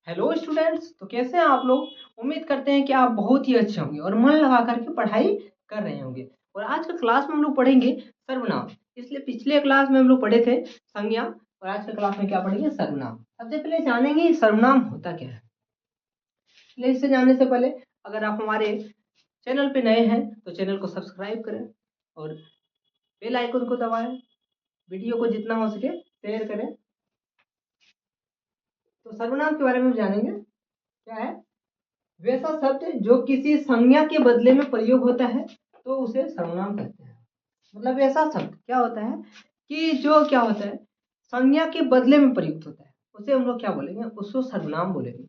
Hello students, तो कैसे हैं आप लोग। उम्मीद करते हैं कि आप बहुत ही अच्छे होंगे और मन लगा करके पढ़ाई कर रहे होंगे। और आज के क्लास में हम लोग पढ़ेंगे सर्वनाम। इसलिए पिछले क्लास में हम लोग पढ़े थे संज्ञा, और आज के क्लास में क्या पढ़ेंगे, सर्वनाम। सबसे पहले जानेंगे सर्वनाम होता क्या है। इसलिए इससे जानने से पहले अगर आप हमारे चैनल पे नए हैं तो चैनल को सब्सक्राइब करें और बेल आइकन को दबाएं। वीडियो को जितना हो सके शेयर करें। तो सर्वनाम के बारे में जानेंगे। क्या है वैसा शब्द जो किसी संज्ञा के बदले में प्रयोग होता है तो उसे सर्वनाम कहते हैं। मतलब ऐसा शब्द क्या होता है कि जो क्या होता है संज्ञा के बदले में प्रयुक्त होता है, उसे हम लोग क्या बोलेंगे, उसको सर्वनाम बोलेंगे।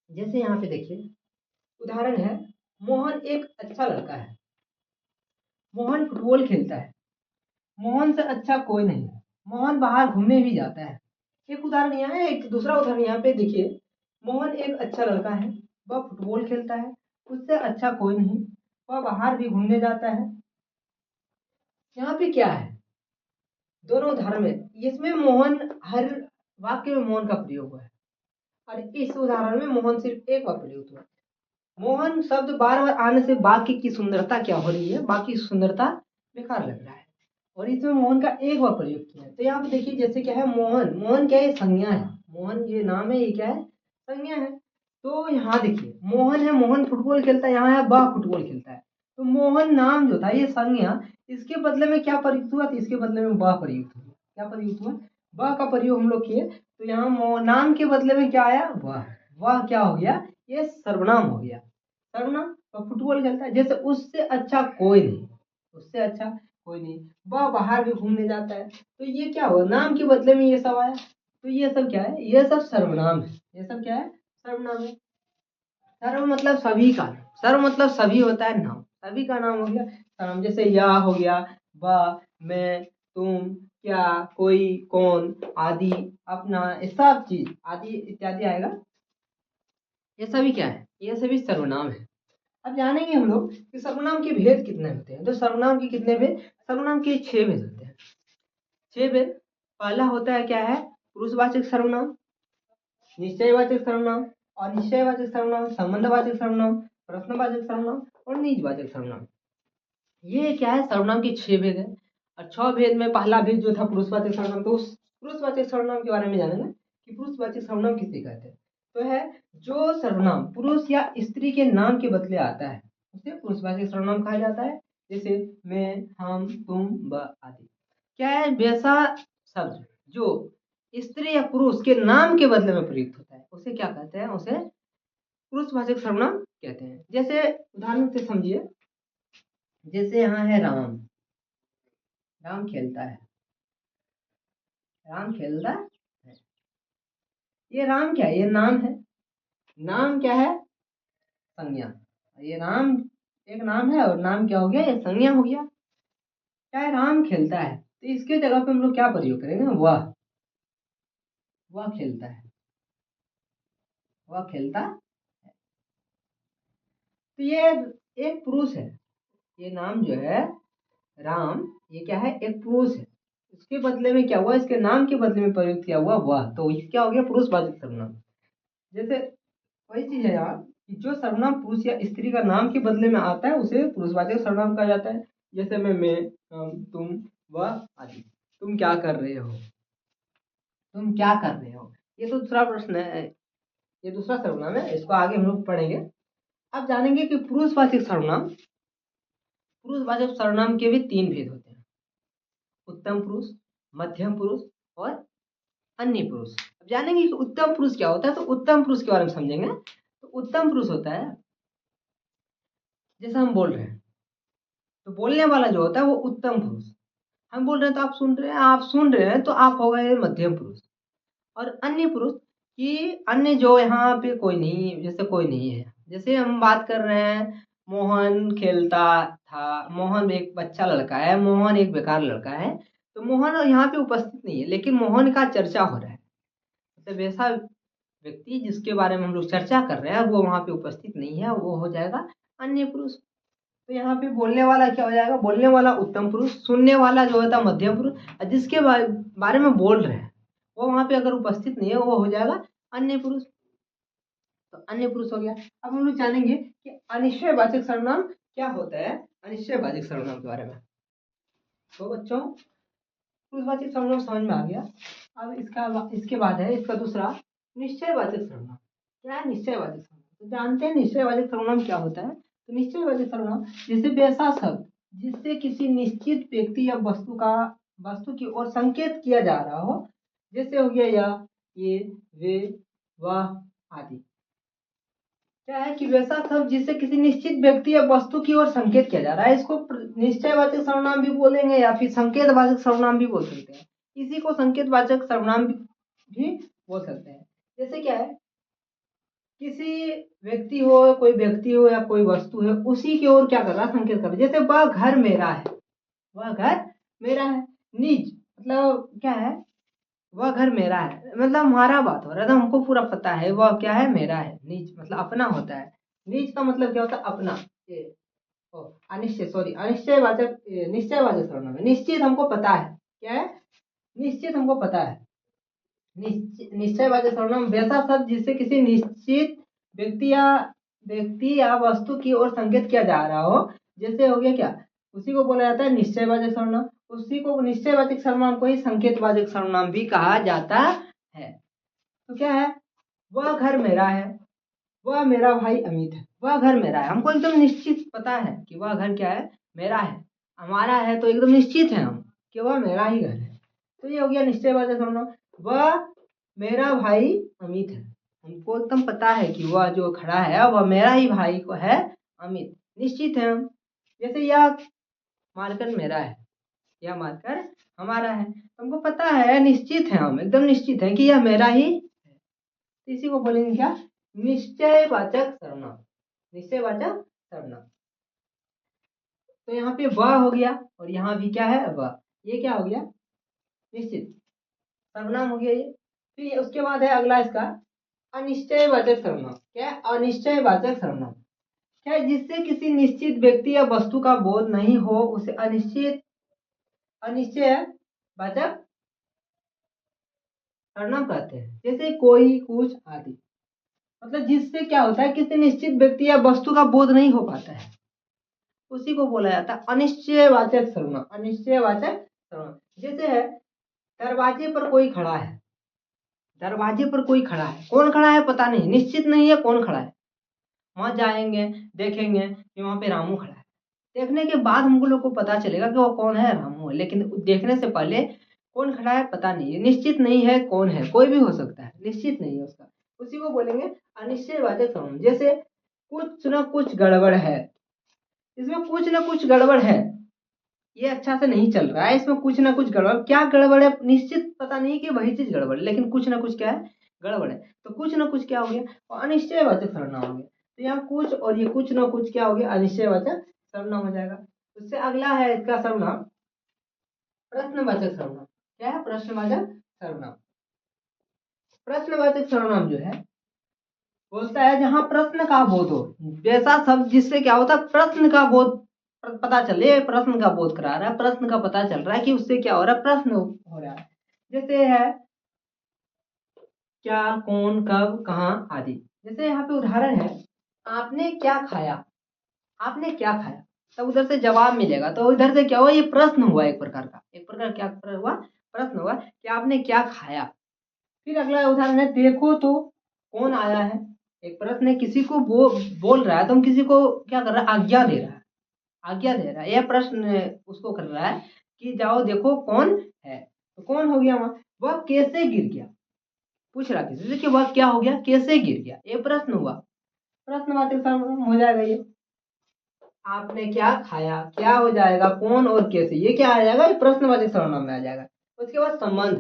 जैसे यहाँ पे देखिए उदाहरण है, मोहन एक अच्छा लड़का है। मोहन फुटबॉल खेलता है। मोहन से अच्छा कोई नहीं। मोहन बाहर घूमने भी जाता है। एक उदाहरण यहाँ है। एक दूसरा उदाहरण यहाँ पे देखिए, मोहन एक अच्छा लड़का है। वह फुटबॉल खेलता है। उससे अच्छा कोई नहीं। वह बाहर भी घूमने जाता है। यहाँ पे क्या है, दोनों उदाहरण में इसमें मोहन, हर वाक्य में मोहन का प्रयोग हुआ है और इस उदाहरण में मोहन सिर्फ एक बार प्रयोग हुआ है। मोहन शब्द बार बार आने से वाक्य की सुंदरता क्या हो रही है, बाकी सुंदरता बेकार लग रहा है। और इसमें मोहन का एक बार प्रयोग किया है। तो यहाँ पे देखिए जैसे क्या है, मोहन, मोहन क्या है, संज्ञा है। मोहन ये नाम है, ये क्या है, संज्ञा है। तो यहाँ देखिए मोहन है, मोहन फुटबॉल खेलता है, यहाँ है वह फुटबॉल खेलता है। तो मोहन नाम जो था ये संज्ञा, इसके बदले में क्या प्रयुक्त हुआ, तो इसके बदले में वह प्रयुक्त हुआ। क्या प्रयुक्त हुआ, वह का प्रयोग हम लोग किए। तो यहाँ नाम के बदले में क्या आया, वह। वह क्या हो गया, ये सर्वनाम हो गया। सर्वनाम। और फुटबॉल खेलता है, जैसे उससे अच्छा कोई नहीं। उससे अच्छा कोई नहीं। वह बाहर भी घूमने जाता है। तो ये क्या हुआ, नाम के बदले में ये सब आया। तो ये सब क्या है, ये सब सर्वनाम है। ये सब क्या है, सर्वनाम है। सर्व मतलब सभी का। सर्व मतलब सभी होता है, नाम सभी का नाम हो गया सर्वनाम। जैसे यह हो गया, वह, मैं, तुम, क्या, कोई, कौन, आदि, अपना, ये सब चीज आदि इत्यादि आएगा। ये सभी क्या है, ये सभी सर्वनाम है। अब जानेंगे हम लोग कि सर्वनाम के भेद कितने होते हैं। तो सर्वनाम के कितने भेद, सर्वनाम के 6 भेद होते हैं। 6 भेद। पहला होता है क्या है, पुरुषवाचक सर्वनाम, निश्चयवाचक सर्वनाम, अनिश्चयवाचक सर्वनाम, संबंधवाचक सर्वनाम, प्रश्नवाचक सर्वनाम और निजवाचक सर्वनाम। ये क्या है, सर्वनाम के 6 भेद है। और 6 भेद में पहला भेद जो था पुरुषवाचक सर्वनाम, तो उस पुरुषवाचक सर्वनाम के बारे में जानेंगे कि पुरुषवाचक सर्वनाम किसे कहते हैं। तो है जो सर्वनाम पुरुष या स्त्री के नाम के बदले आता है उसे पुरुषवाचक सर्वनाम कहा जाता है। जैसे मैं, हम, तुम, वह आदि। क्या है, वैसा शब्द जो स्त्री या पुरुष के नाम के बदले में प्रयुक्त होता है उसे क्या कहते हैं, उसे पुरुषवाचक सर्वनाम कहते हैं। जैसे उदाहरण से समझिए, जैसे यहाँ है राम। राम खेलता है। राम खेलता है। ये राम क्या है, ये नाम है। नाम क्या है, संज्ञा। ये राम एक नाम है और नाम क्या हो गया, ये संज्ञा हो गया। क्या है, राम खेलता है, तो इसके जगह पे हम लोग क्या प्रयोग करेंगे, वह। वह खेलता है। वह खेलता है। तो ये एक पुरुष है। ये नाम जो है राम, ये क्या है, एक पुरुष है। इसके बदले में क्या हुआ, इसके नाम के बदले में प्रयोग किया हुआ वह, तो ये क्या हो गया, पुरुषवाचक सर्वनाम। जैसे वही चीज है यार कि जो सर्वनाम पुरुष या स्त्री का नाम के बदले में आता है उसे पुरुषवाचक सर्वनाम कहा जाता है। जैसे मैं, हम, तुम, वह आदि। तुम क्या कर रहे हो, तुम क्या कर रहे हो, ये तो दूसरा प्रश्न है, ये दूसरा सर्वनाम है, इसको आगे हम लोग पढ़ेंगे। अब जानेंगे कि पुरुषवाचक सर्वनाम, पुरुषवाचक सर्वनाम के भी 3 भेद होते हैं, उत्तम पुरुष, मध्यम पुरुष और अन्य पुरुष। अब जानेंगे कि उत्तम पुरुष क्या होता है। तो उत्तम पुरुष के बारे में समझेंगे। तो उत्तम पुरुष होता है, जैसा हम बोल रहे हैं तो बोलने वाला जो होता है वो उत्तम पुरुष। हम बोल रहे हैं तो आप सुन रहे हैं, आप सुन रहे हैं तो आप हो गए मध्यम पुरुष। और अन्य पुरुष कि अन्य जो यहाँ पे कोई नहीं, जैसे कोई नहीं है। जैसे हम बात कर रहे हैं, मोहन खेलता था। मोहन एक बच्चा लड़का है, मोहन एक बेकार लड़का है। तो मोहन यहाँ पे उपस्थित नहीं है लेकिन मोहन का चर्चा हो रहा है। मतलब ऐसा व्यक्ति जिसके बारे में हम लोग चर्चा कर रहे हैं वो वहाँ पे उपस्थित नहीं है, वो हो जाएगा अन्य पुरुष। तो यहाँ पे बोलने वाला क्या हो जाएगा, बोलने वाला उत्तम पुरुष, सुनने वाला जो होता है मध्यम पुरुष, और जिसके बारे में बोल रहे हैं वो वहाँ पे अगर उपस्थित नहीं है वो हो जाएगा अन्य पुरुष। तो अन्य पुरुष हो गया। अब हम लोग जानेंगे कि अनिश्चयवाचक सर्वनाम क्या होता है, अनिश्चयवाचक सर्वनाम के बारे में। तो बच्चों पुरुषवाचक सर्वनाम समझ में आ गया। अब इसके बाद है इसका दूसरा निश्चयवाचक सर्वनाम। क्या है निश्चयवाचक सर्वनाम? तो जानते हैं निश्चयवाचक सर्वनाम क्या होता है। तो निश्चयवाचक सर्वनाम जैसे वैसा शब्द जिससे किसी निश्चित व्यक्ति या वस्तु की ओर संकेत किया जा रहा हो, जैसे हो गया या, ये, वे, वह आदि। क्या है कि वैसा शब्द जिससे किसी निश्चित व्यक्ति या वस्तु की ओर संकेत किया जा रहा है, इसको निश्चयवाचक सर्वनाम भी बोलेंगे या फिर संकेतवाचक सर्वनाम भी बोल सकते हैं। इसी को संकेतवाचक सर्वनाम भी बोल सकते हैं। जैसे क्या है, किसी व्यक्ति हो या कोई वस्तु है, उसी की ओर क्या कर रहा है, संकेत कर रहा है। जैसे वह घर मेरा है, वह घर मेरा है। निज मतलब क्या है, वह घर मेरा है, मतलब हमारा बात हो रहा है, तो हमको पूरा पता है वह क्या है, मेरा है। निज मतलब अपना होता है। निज का मतलब क्या होता है, अपना। अनिश्चयवाचक निश्चयवाचक सर्वनाम है। निश्चित हमको पता है, क्या है, निश्चित हमको पता है। निश्चयवाचक सर्वनाम वैसा शब्द जिससे किसी निश्चित व्यक्ति या वस्तु की ओर संकेत किया जा रहा हो, जैसे हो गया क्या, उसी को बोला जाता है निश्चयवाचक सर्वनाम। उसी को निश्चयवाचक सर्वनाम को ही संकेतवाचक सर्वनाम भी कहा जाता है। तो क्या है, वह घर मेरा है, वह मेरा भाई अमित है। वह घर मेरा है, हमको एकदम निश्चित पता है कि वह घर क्या है, मेरा है। हमारा है तो एकदम निश्चित है हम कि वह मेरा ही घर है। तो ये हो गया निश्चयवाचक सर्वनाम। वह मेरा भाई अमित है, हमको एकदम पता है कि वह जो खड़ा है वह मेरा ही भाई को है, अमित। निश्चित है हम। जैसे यह मार्कर मेरा है, यह मार्कर हमारा है, हमको पता है, निश्चित है, हम एकदम निश्चित है कि यह मेरा ही है। तो इसी को बोलेंगे क्या, निश्चयवाचक सर्वनाम। निश्चयवाचक सर्वनाम। तो यहाँ पे वह हो गया और यहाँ भी क्या है, वह। ये क्या हो गया, निश्चित सर्वनाम हो गया ये। फिर उसके बाद है अगला इसका अनिश्चयवाचक सर्वनाम। क्या है, अनिश्चयवाचक सर्वनाम। क्या है, जिससे किसी निश्चित व्यक्ति या वस्तु का बोध नहीं हो, उसे अनिश्चयवाचक सर्वनाम कहते हैं। जैसे कोई, कुछ आदि। मतलब जिससे क्या होता है, किसी निश्चित व्यक्ति या वस्तु का बोध नहीं हो पाता है, उसी को बोला जाता है अनिश्चयवाचक सर्वनाम। अनिश्चयवाचक सर्वनाम। जैसे है, दरवाजे पर कोई खड़ा है, दरवाजे पर कोई खड़ा है, कौन खड़ा है पता नहीं, निश्चित नहीं है कौन खड़ा है। वहां जाएंगे, देखेंगे कि वहां पे रामू खड़ा है। देखने के बाद हमको लोग को पता चलेगा कि वो कौन है, रामू है। लेकिन देखने से पहले कौन खड़ा है पता नहीं है, निश्चित नहीं है कौन है, कोई भी हो सकता है, निश्चित नहीं है उसका। उसी को बोलेंगे अनिश्चयवाचक सर्वनाम। जैसे कुछ न कुछ गड़बड़ है, इसमें कुछ न कुछ गड़बड़ है, ये अच्छा से नहीं चल रहा है, इसमें कुछ ना कुछ गड़बड़। क्या गड़बड़ है, निश्चित पता नहीं कि वही चीज गड़बड़ है, लेकिन कुछ ना कुछ क्या है, गड़बड़ है। तो कुछ ना कुछ क्या हो गया, और अनिश्चयवाचक सर्वनाम हो गया। तो यहाँ कुछ और ये कुछ ना कुछ क्या हो गया, अनिश्चयवाचक सर्वनाम हो जाएगा। उससे अगला है इसका सर्वनाम प्रश्नवाचक सर्वनाम। क्या है, प्रश्नवाचक सर्वनाम। प्रश्नवाचक सर्वनाम जो है बोलता है जहां प्रश्न का बोध हो, वैसा शब्द जिससे क्या होता है, प्रश्न का बोध पता चले, प्रश्न का बोध करा रहा है, प्रश्न का पता चल रहा है कि उससे क्या हो रहा है, प्रश्न हो रहा है। जैसे है क्या, कौन, कब, कहाँ आदि। जैसे यहाँ पे उदाहरण है, आपने क्या खाया, आपने क्या खाया, तब उधर से जवाब मिलेगा। तो इधर से क्या हुआ, ये प्रश्न हुआ एक प्रकार का, एक प्रकार क्या हुआ, प्रश्न हुआ कि आपने क्या खाया। फिर अगला उदाहरण है, देखो तो कौन आया है। एक प्रश्न है, किसी को बोल रहा है, तो हम किसी को क्या कर रहा है, आज्ञा दे रहा है, आज्ञा दे रहा है। यह प्रश्न उसको कर रहा है कि जाओ देखो कौन है। तो कौन हो गया वहां, वह कैसे गिर गया, पूछ रहा किसी से कि वह क्या हो गया, कैसे गिर गया, ये प्रश्न हुआ। प्रश्नवाचक सर्वनाम हो जाएगा ये। आपने क्या खाया, क्या हो जाएगा, कौन और कैसे, ये क्या आ जाएगा, ये प्रश्नवाचक सर्वनाम में आ जाएगा। उसके बाद संबंध।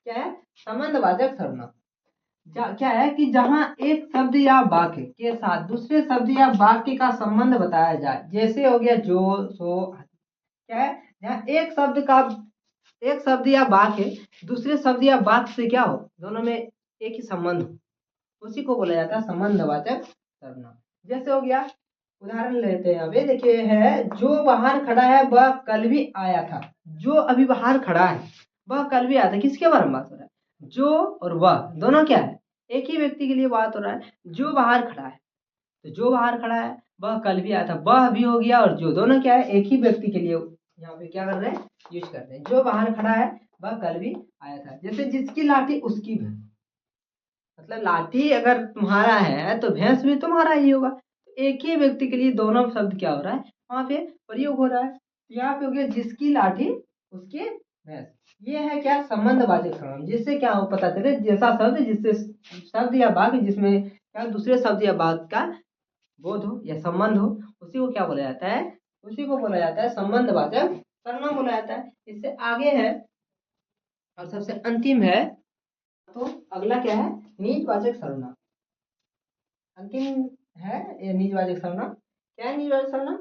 क्या है, संबंधवाचक सर्वनाम। क्या है कि जहां एक शब्द या वाक्य के साथ दूसरे शब्द या वाक्य का संबंध बताया जाए, जैसे हो गया जो, सो। क्या है, जहां एक शब्द या वाक्य दूसरे शब्द या वाक्य से क्या हो, दोनों में एक ही संबंध हो, उसी को बोला जाता है संबंधवाचक सर्वनाम। जैसे हो गया, उदाहरण लेते हैं अभी, देखिए है, जो बाहर खड़ा है वह कल भी आया था। जो अभी बाहर खड़ा है वह कल भी आया था, किसके बारे में बात हो रहा है, जो और वह दोनों क्या है, एक ही व्यक्ति के लिए बात हो रहा है, जो बाहर खड़ा है। तो जो बाहर खड़ा है वह कल भी आया था, वह भी हो गया, और जो, दोनों क्या है, एक ही व्यक्ति के लिए यहाँ पे क्या कर रहे हैं, यूज कर रहे हैं। जो बाहर खड़ा है वह कल भी आया था। जैसे जिसकी लाठी उसकी भैंस, मतलब लाठी अगर तुम्हारा है तो भैंस भी तुम्हारा ही होगा। तो एक ही व्यक्ति के लिए दोनों शब्द क्या हो रहा है, वहां पे प्रयोग हो रहा है। तो यहाँ पे हो गया जिसकी लाठी उसकी भैंस। ये है क्या, संबंधवाचक सर्वनाम, जिससे क्या हो पता चले, जैसा शब्द जिससे शब्द या वाक्य जिसमें क्या दूसरे शब्द या वाक्य का बोध हो या संबंध हो, उसी को क्या बोला जाता है, उसी को बोला जाता है संबंधवाचक सर्वनाम बोला जाता है। इससे आगे है और सबसे अंतिम है, तो अगला क्या है, निजवाचक सर्वनाम। अंतिम है ये निजवाचक सर्वनाम। क्या है निजवाचक सर्वनाम,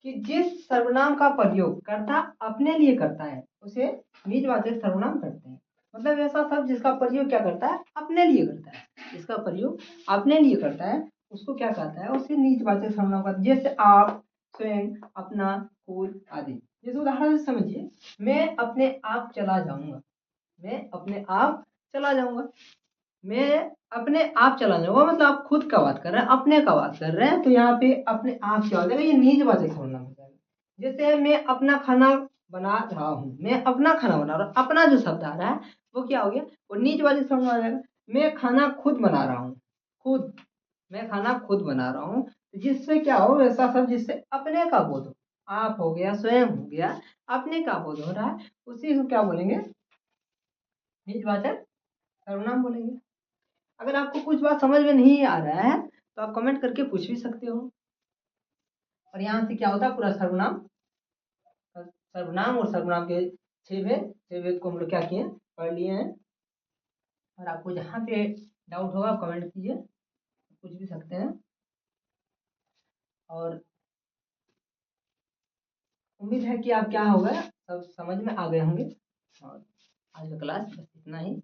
कि जिस सर्वनाम का प्रयोग कर्ता अपने लिए करता है उसे निजवाचक सर्वनाम करते हैं। मतलब ऐसा शब्द जिसका प्रयोग क्या करता है, अपने लिए करता है, जिसका प्रयोग अपने लिए करता है उसको क्या कहता है, उसे निजवाचक सर्वनाम कहते हैं। जैसे आप, स्वयं, अपना, खुद आदि। जैसे उदाहरण से समझिए, मैं अपने आप चला जाऊंगा, मैं अपने आप चला जाऊंगा, मैं अपने आप चला जाऊंगा, मतलब आप खुद का बात कर रहे हैं, अपने का बात कर रहे हैं, तो यहाँ पे अपने आप क्या हो जाएगा, ये निजवाचक सर्वनाम हो जाएगा। जैसे मैं अपना खाना बना रहा हूँ, मैं अपना खाना बना रहा हूँ, अपना जो शब्द आ रहा है वो क्या हो गया, वो निजवाचक सर्वनाम आ जाएगा। मैं खाना खुद बना रहा हूँ, खुद, मैं खाना खुद बना रहा हूँ, जिससे क्या हो, ऐसा शब्द जिससे अपने का बोध हो, आप हो गया, स्वयं हो गया, अपने का बोध हो रहा है, उसी को क्या बोलेंगे, निजवाचक सर्वनाम बोलेंगे। अगर आपको कुछ बात समझ में नहीं आ रहा है तो आप कमेंट करके पूछ भी सकते हो। और यहाँ से क्या होता है, पूरा सर्वनाम, सर्वनाम और सर्वनाम के 6 भेद, 6 भेद को हम लोग क्या किए, पढ़ लिए हैं। और आपको जहाँ पे डाउट होगा आप कमेंट कीजिए, पूछ भी सकते हैं। और उम्मीद है कि आप क्या होगा, सब समझ में आ गए होंगे। और आज का क्लास बस इतना ही।